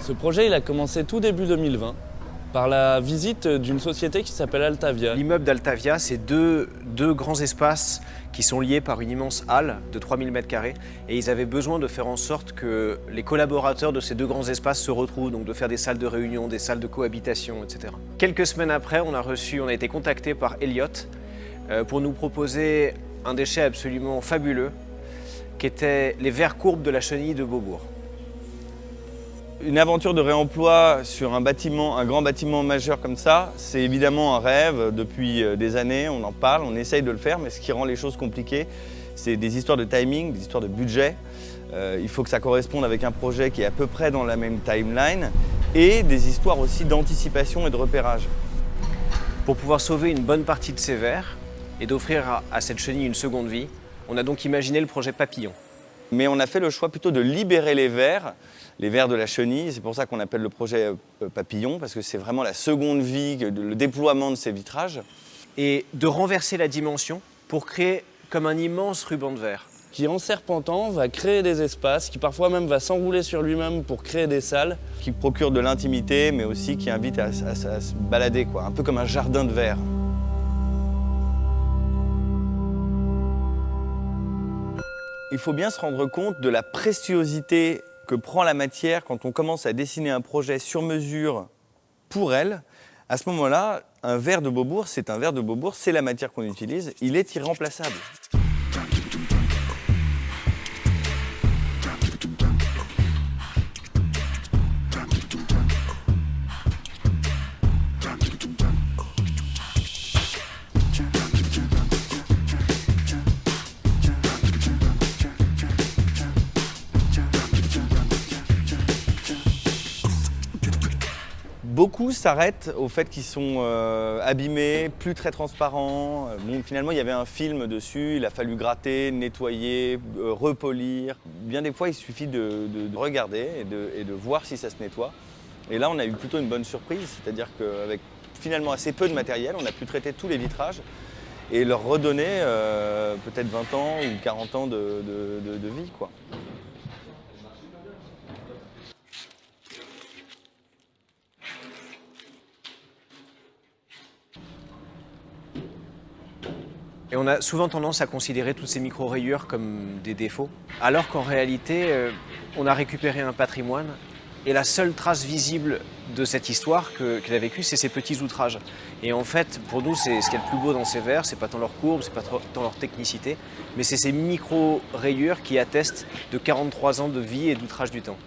Ce projet il a commencé tout début 2020 par la visite d'une société qui s'appelle Altavia. L'immeuble d'Altavia, c'est deux grands espaces qui sont liés par une immense halle de 3000 m². Et ils avaient besoin de faire en sorte que les collaborateurs de ces deux grands espaces se retrouvent, donc de faire des salles de réunion, des salles de cohabitation, etc. Quelques semaines après, on a été contacté par Elliott pour nous proposer un déchet absolument fabuleux qui était les vers courbes de la chenille de Beaubourg. Une aventure de réemploi sur un grand bâtiment majeur comme ça, c'est évidemment un rêve. Depuis des années, on en parle, on essaye de le faire, mais ce qui rend les choses compliquées, c'est des histoires de timing, des histoires de budget. Il faut que ça corresponde avec un projet qui est à peu près dans la même timeline et des histoires aussi d'anticipation et de repérage. Pour pouvoir sauver une bonne partie de ces vers et d'offrir à cette chenille une seconde vie, on a donc imaginé le projet Papillon. Mais on a fait le choix plutôt de libérer les vers de la chenille. C'est pour ça qu'on appelle le projet Papillon, parce que c'est vraiment la seconde vie, le déploiement de ces vitrages. Et de renverser la dimension pour créer comme un immense ruban de verre. Qui en serpentant va créer des espaces, qui parfois même va s'enrouler sur lui-même pour créer des salles. Qui procure de l'intimité, mais aussi qui invite à se balader, quoi. Un peu comme un jardin de verre. Il faut bien se rendre compte de la préciosité que prend la matière quand on commence à dessiner un projet sur mesure pour elle. À ce moment-là, un verre de Beaubourg, c'est un verre de Beaubourg, c'est la matière qu'on utilise, il est irremplaçable. Beaucoup s'arrêtent au fait qu'ils sont abîmés, plus très transparents. Bon, finalement, il y avait un film dessus, il a fallu gratter, nettoyer, repolir. Bien des fois, il suffit de regarder et de voir si ça se nettoie. Et là, on a eu plutôt une bonne surprise, c'est-à-dire qu'avec finalement assez peu de matériel, on a pu traiter tous les vitrages et leur redonner peut-être 20 ans ou 40 ans de vie, quoi. Et on a souvent tendance à considérer toutes ces micro-rayures comme des défauts, alors qu'en réalité, on a récupéré un patrimoine et la seule trace visible de cette histoire qu'il a vécue, c'est ces petits outrages. Et en fait, pour nous, c'est ce qu'il y a de plus beau dans ces verres, c'est pas tant leur courbe, c'est pas tant leur technicité, mais c'est ces micro-rayures qui attestent de 43 ans de vie et d'outrage du temps.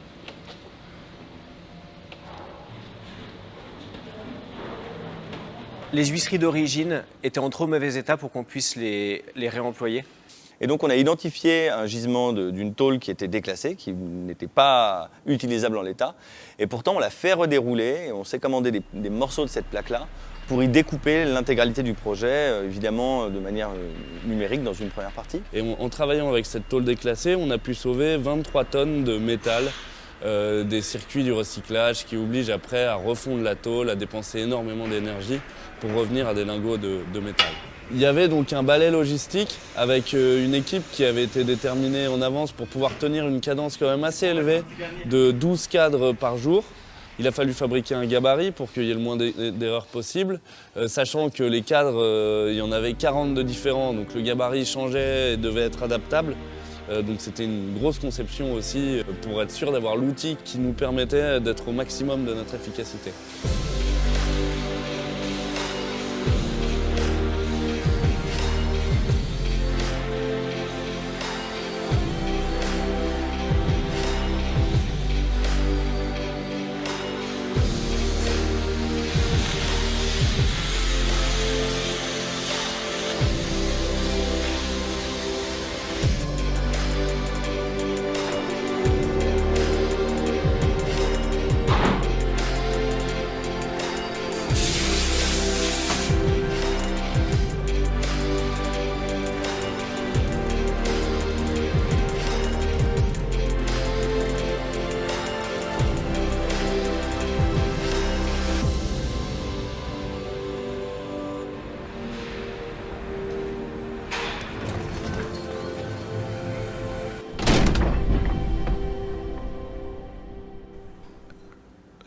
Les huisseries d'origine étaient en trop mauvais état pour qu'on puisse les réemployer. Et donc on a identifié un gisement d'une tôle qui était déclassée, qui n'était pas utilisable en l'état. Et pourtant on l'a fait redérouler et on s'est commandé des morceaux de cette plaque-là pour y découper l'intégralité du projet, évidemment de manière numérique dans une première partie. Et en travaillant avec cette tôle déclassée, on a pu sauver 23 tonnes de métal, des circuits du recyclage qui obligent après à refondre la tôle, à dépenser énormément d'énergie pour revenir à des lingots de métal. Il y avait donc un balai logistique avec une équipe qui avait été déterminée en avance pour pouvoir tenir une cadence quand même assez élevée de 12 cadres par jour. Il a fallu fabriquer un gabarit pour qu'il y ait le moins d'erreurs possible, sachant que les cadres, il y en avait 40 de différents, donc le gabarit changeait et devait être adaptable. Donc c'était une grosse conception aussi pour être sûr d'avoir l'outil qui nous permettait d'être au maximum de notre efficacité.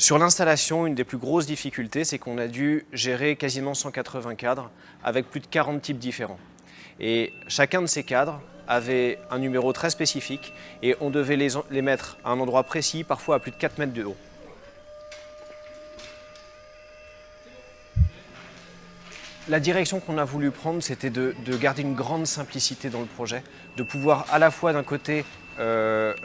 Sur l'installation, une des plus grosses difficultés, c'est qu'on a dû gérer quasiment 180 cadres avec plus de 40 types différents. Et chacun de ces cadres avait un numéro très spécifique et on devait les mettre à un endroit précis, parfois à plus de 4 mètres de haut. La direction qu'on a voulu prendre, c'était de garder une grande simplicité dans le projet, de pouvoir à la fois d'un côté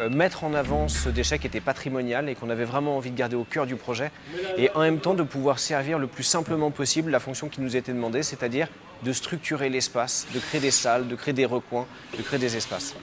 mettre en avant ce déchet qui était patrimonial et qu'on avait vraiment envie de garder au cœur du projet, et en même temps de pouvoir servir le plus simplement possible la fonction qui nous était demandée, c'est-à-dire de structurer l'espace, de créer des salles, de créer des recoins, de créer des espaces.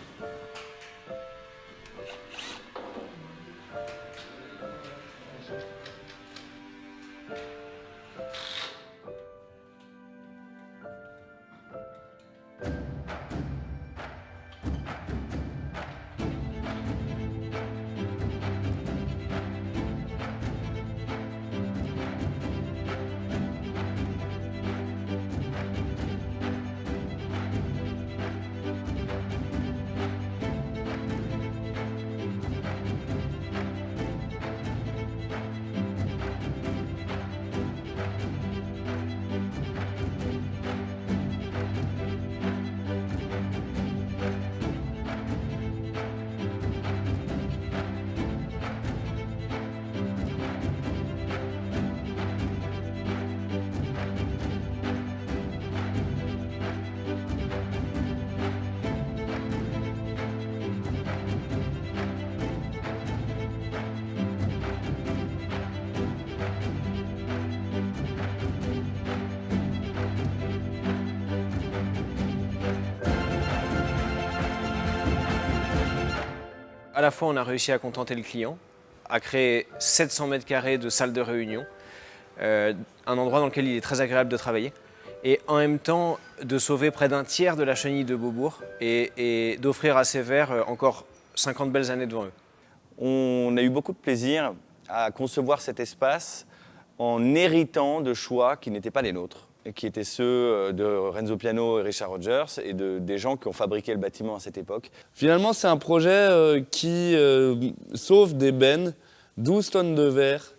À la fois, on a réussi à contenter le client, à créer 700 mètres carrés de salle de réunion, un endroit dans lequel il est très agréable de travailler, et en même temps de sauver près d'un tiers de la chenille de Beaubourg et d'offrir à ces vers encore 50 belles années devant eux. On a eu beaucoup de plaisir à concevoir cet espace en héritant de choix qui n'étaient pas les nôtres, et qui étaient ceux de Renzo Piano et Richard Rogers et des gens qui ont fabriqué le bâtiment à cette époque. Finalement, c'est un projet qui sauve des bennes, 12 tonnes de verre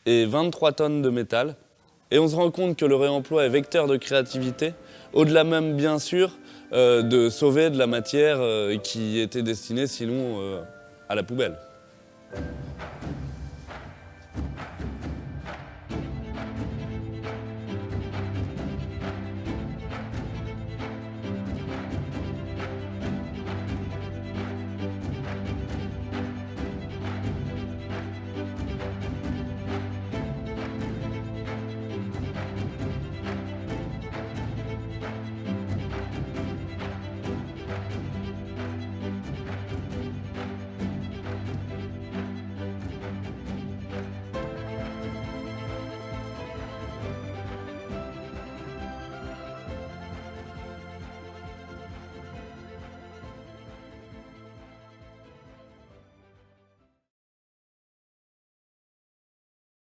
et 23 tonnes de métal. Et on se rend compte que le réemploi est vecteur de créativité, au-delà même, bien sûr, de sauver de la matière qui était destinée sinon à la poubelle.